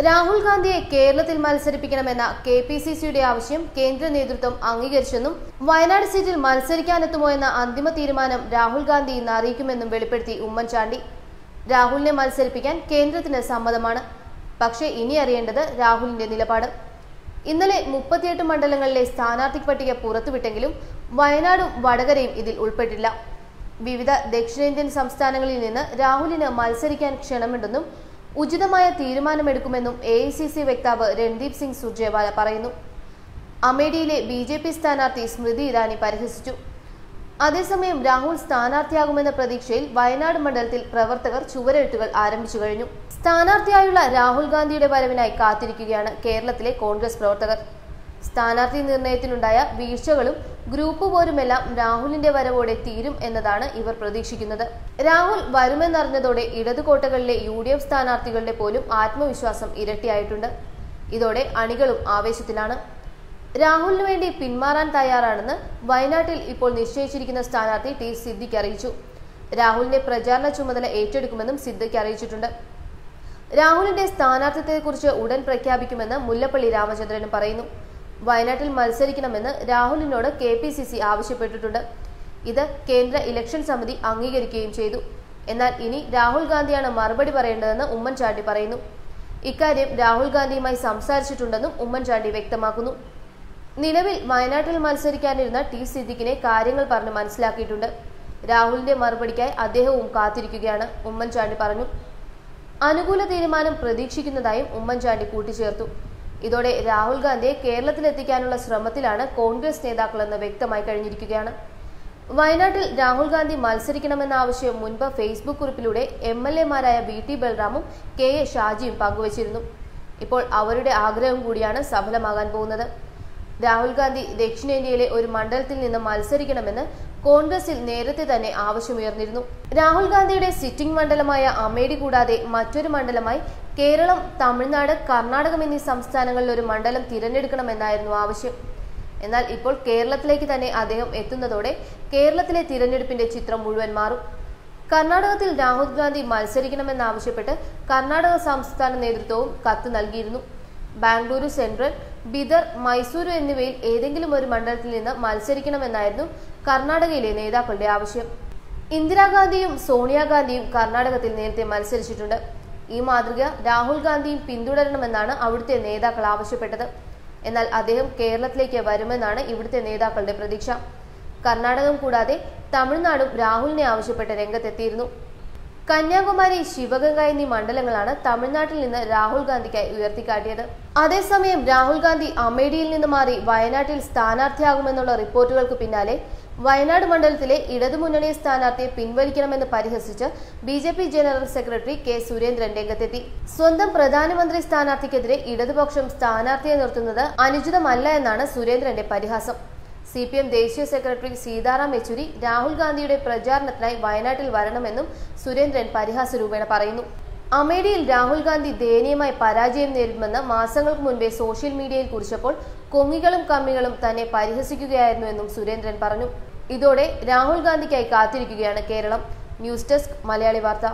രാഹുൽ ഗാന്ധിയെ കേരളത്തിൽ മത്സരിപ്പിക്കണമെന്ന കെപിസിസിയുടെ ആവശ്യം കേന്ദ്ര നേതൃത്വം അംഗീകരിച്ചെന്നും വയനാട് സീറ്റിൽ മത്സരിക്കാനെത്തുമോ എന്ന അന്തിമ തീരുമാനം രാഹുൽ ഗാന്ധി ഇന്ന് അറിയിക്കുമെന്നും വെളിപ്പെടുത്തി ഉമ്മൻചാണ്ടി. രാഹുലിനെ മത്സരിപ്പിക്കാൻ കേന്ദ്രത്തിന് സമ്മതമാണ്. പക്ഷേ ഇനി അറിയേണ്ടത് രാഹുലിന്റെ നിലപാട്. ഇന്നലെ 38 മണ്ഡലങ്ങളിലെ സ്ഥാനാർത്ഥി പട്ടിക പുറത്തുവിട്ടെങ്കിലും വയനാടും വടകരയും ഇതിൽ ഉൾപ്പെട്ടില്ല. വിവിധ ദക്ഷിണേന്ത്യൻ സംസ്ഥാനങ്ങളിൽ നിന്ന് രാഹുലിന് മത്സരിക്കാൻ ക്ഷണമുണ്ടെന്നും ഉചിതമായ തീരുമാനമെടുക്കുമെന്നും AICC വക്താവ് രൺദീപ് സിംഗ് സുർജേവാല പറയുന്നു. അമേഠിയിലെ BJP സ്ഥാനാർത്ഥി സ്മൃതി ഇറാനി പരിഹസിച്ചു. അതേസമയം രാഹുൽ സ്ഥാനാർത്ഥിയാകുമെന്ന പ്രതീക്ഷയിൽ വയനാട് മണ്ഡലത്തിൽ പ്രവർത്തകർ ചുവരെഴുത്തുകൾ ആരംഭിച്ചു കഴിഞ്ഞു. സ്ഥാനാർത്ഥിയായുള്ള രാഹുൽ ഗാന്ധിയുടെ വരവിനായി കാത്തിരിക്കുകയാണ് കേരളത്തിലെ കോൺഗ്രസ് പ്രവർത്തകർ. സ്ഥാനാർത്ഥി നിർണയത്തിലുണ്ടായ വീഴ്ചകളും ഗ്രൂപ്പ് പോരുമെല്ലാം രാഹുലിന്റെ വരവോടെ തീരും എന്നതാണ് ഇവർ പ്രതീക്ഷിക്കുന്നത്. രാഹുൽ വരുമെന്നറിഞ്ഞതോടെ ഇടതുകോട്ടകളിലെ UDF സ്ഥാനാർത്ഥികളുടെ പോലും ആത്മവിശ്വാസം ഇരട്ടിയായിട്ടുണ്ട്. ഇതോടെ അണികളും ആവേശത്തിലാണ്. രാഹുലിന് വേണ്ടി പിന്മാറാൻ തയ്യാറാണെന്ന് വയനാട്ടിൽ ഇപ്പോൾ നിശ്ചയിച്ചിരിക്കുന്ന സ്ഥാനാർത്ഥി T സിദ്ദിഖ് അറിയിച്ചു. രാഹുലിന്റെ പ്രചാരണ ചുമതല ഏറ്റെടുക്കുമെന്നും സിദ്ദിഖ് അറിയിച്ചിട്ടുണ്ട്. രാഹുലിന്റെ സ്ഥാനാർത്ഥിത്വത്തെക്കുറിച്ച് ഉടൻ പ്രഖ്യാപിക്കുമെന്ന് മുല്ലപ്പള്ളി രാമചന്ദ്രനും പറയുന്നു. വയനാട്ടിൽ മത്സരിക്കണമെന്ന് രാഹുലിനോട് KPCC ആവശ്യപ്പെട്ടിട്ടുണ്ട്. ഇത് കേന്ദ്ര ഇലക്ഷൻ സമിതി അംഗീകരിക്കുകയും ചെയ്തു. എന്നാൽ ഇനി രാഹുൽ ഗാന്ധിയാണ് മറുപടി പറയേണ്ടതെന്ന് ഉമ്മൻചാണ്ടി പറയുന്നു. ഇക്കാര്യം രാഹുൽ ഗാന്ധിയുമായി സംസാരിച്ചിട്ടുണ്ടെന്നും ഉമ്മൻചാണ്ടി വ്യക്തമാക്കുന്നു. നിലവിൽ വയനാട്ടിൽ മത്സരിക്കാനിരുന്ന T സിദ്ദിഖിനെ കാര്യങ്ങൾ പറഞ്ഞ് മനസ്സിലാക്കിയിട്ടുണ്ട്. രാഹുലിന്റെ മറുപടിക്കായി അദ്ദേഹവും കാത്തിരിക്കുകയാണ്, ഉമ്മൻചാണ്ടി പറഞ്ഞു. അനുകൂല തീരുമാനം പ്രതീക്ഷിക്കുന്നതായും ഉമ്മൻചാണ്ടി കൂട്ടിച്ചേർത്തു. ഇതോടെ രാഹുൽ ഗാന്ധിയെ കേരളത്തിലെത്തിക്കാനുള്ള ശ്രമത്തിലാണ് കോൺഗ്രസ് നേതാക്കളെന്ന് വ്യക്തമായി കഴിഞ്ഞിരിക്കുകയാണ്. വയനാട്ടിൽ രാഹുൽ ഗാന്ധി മത്സരിക്കണമെന്ന ആവശ്യം മുൻപ് ഫേസ്ബുക്ക് കുറിപ്പിലൂടെ MLA മാരായ VT ബൽറാമും KA ഷാജിയും പങ്കുവച്ചിരുന്നു. ഇപ്പോൾ അവരുടെ ആഗ്രഹം കൂടിയാണ് സഫലമാകാൻ പോകുന്നത്. രാഹുൽ ഗാന്ധി ദക്ഷിണേന്ത്യയിലെ ഒരു മണ്ഡലത്തിൽ നിന്ന് മത്സരിക്കണമെന്ന് കോൺഗ്രസിൽ നേരത്തെ തന്നെ ആവശ്യമുയർന്നിരുന്നു. രാഹുൽ ഗാന്ധിയുടെ സിറ്റിംഗ് മണ്ഡലമായ അമേഠി കൂടാതെ മറ്റൊരു മണ്ഡലമായി കേരളം, തമിഴ്നാട്, കർണാടകം എന്നീ സംസ്ഥാനങ്ങളിൽ ഒരു മണ്ഡലം തിരഞ്ഞെടുക്കണമെന്നായിരുന്നു ആവശ്യം. എന്നാൽ ഇപ്പോൾ കേരളത്തിലേക്ക് തന്നെ അദ്ദേഹം എത്തുന്നതോടെ കേരളത്തിലെ തിരഞ്ഞെടുപ്പിന്റെ ചിത്രം മുഴുവൻ മാറും. കർണാടകത്തിൽ രാഹുൽ ഗാന്ധി മത്സരിക്കണമെന്നാവശ്യപ്പെട്ട് കർണാടക സംസ്ഥാന നേതൃത്വവും കത്ത് നൽകിയിരുന്നു. ബാംഗ്ലൂരു സെൻട്രൽ, ബിദർ, മൈസൂരു എന്നിവയിൽ ഏതെങ്കിലും ഒരു മണ്ഡലത്തിൽ നിന്ന് മത്സരിക്കണമെന്നായിരുന്നു കർണാടകയിലെ നേതാക്കളുടെ ആവശ്യം. ഇന്ദിരാഗാന്ധിയും സോണിയാഗാന്ധിയും കർണാടകത്തിൽ നേരത്തെ മത്സരിച്ചിട്ടുണ്ട്. ഈ മാതൃക രാഹുൽ ഗാന്ധിയും പിന്തുടരണമെന്നാണ് അവിടുത്തെ നേതാക്കൾ ആവശ്യപ്പെട്ടത്. എന്നാൽ അദ്ദേഹം കേരളത്തിലേക്ക് വരുമെന്നാണ് ഇവിടുത്തെ നേതാക്കളുടെ പ്രതീക്ഷ. കർണാടകം കൂടാതെ തമിഴ്നാടും രാഹുലിനെ ആവശ്യപ്പെട്ട് രംഗത്തെത്തിയിരുന്നു. കന്യാകുമാരി, ശിവഗംഗ എന്നീ മണ്ഡലങ്ങളാണ് തമിഴ്നാട്ടിൽ നിന്ന് രാഹുൽ ഗാന്ധിക്കായി ഉയർത്തിക്കാട്ടിയത്. അതേസമയം രാഹുൽ ഗാന്ധി അമേഠിയിൽ നിന്ന് മാറി വയനാട്ടിൽ സ്ഥാനാർത്ഥിയാകുമെന്നുള്ള റിപ്പോർട്ടുകൾക്ക് പിന്നാലെ വയനാട് മണ്ഡലത്തിലെ ഇടതുമുന്നണി സ്ഥാനാർത്ഥിയെ പിൻവലിക്കണമെന്ന് പരിഹസിച്ച് BJP general secretary K Surendran രംഗത്തെത്തി. സ്വന്തം പ്രധാനമന്ത്രി സ്ഥാനാർത്ഥിക്കെതിരെ ഇടതുപക്ഷം സ്ഥാനാർത്ഥിയെ നിർത്തുന്നത് അനുചിതമല്ല എന്നാണ് സുരേന്ദ്രന്റെ പരിഹാസം. CPM ദേശീയ സെക്രട്ടറി സീതാറാം യെച്ചൂരി രാഹുൽ ഗാന്ധിയുടെ പ്രചാരണത്തിനായി വയനാട്ടിൽ വരണമെന്നും സുരേന്ദ്രൻ പരിഹാസരൂപേണ പറയുന്നു. അമേഠിയിൽ രാഹുൽ ഗാന്ധി ദയനീയമായി പരാജയം നേരിടുമെന്ന് മാസങ്ങൾക്ക് മുൻപേ സോഷ്യൽ മീഡിയയിൽ കുറിച്ചപ്പോൾ കൊങ്ങികളും കമ്മികളും തന്നെ പരിഹസിക്കുകയായിരുന്നുവെന്നും സുരേന്ദ്രൻ പറഞ്ഞു. ഇതോടെ രാഹുൽ ഗാന്ധിക്കായി കാത്തിരിക്കുകയാണ് കേരളം. ന്യൂസ് ഡെസ്ക്, മലയാളി വാർത്ത.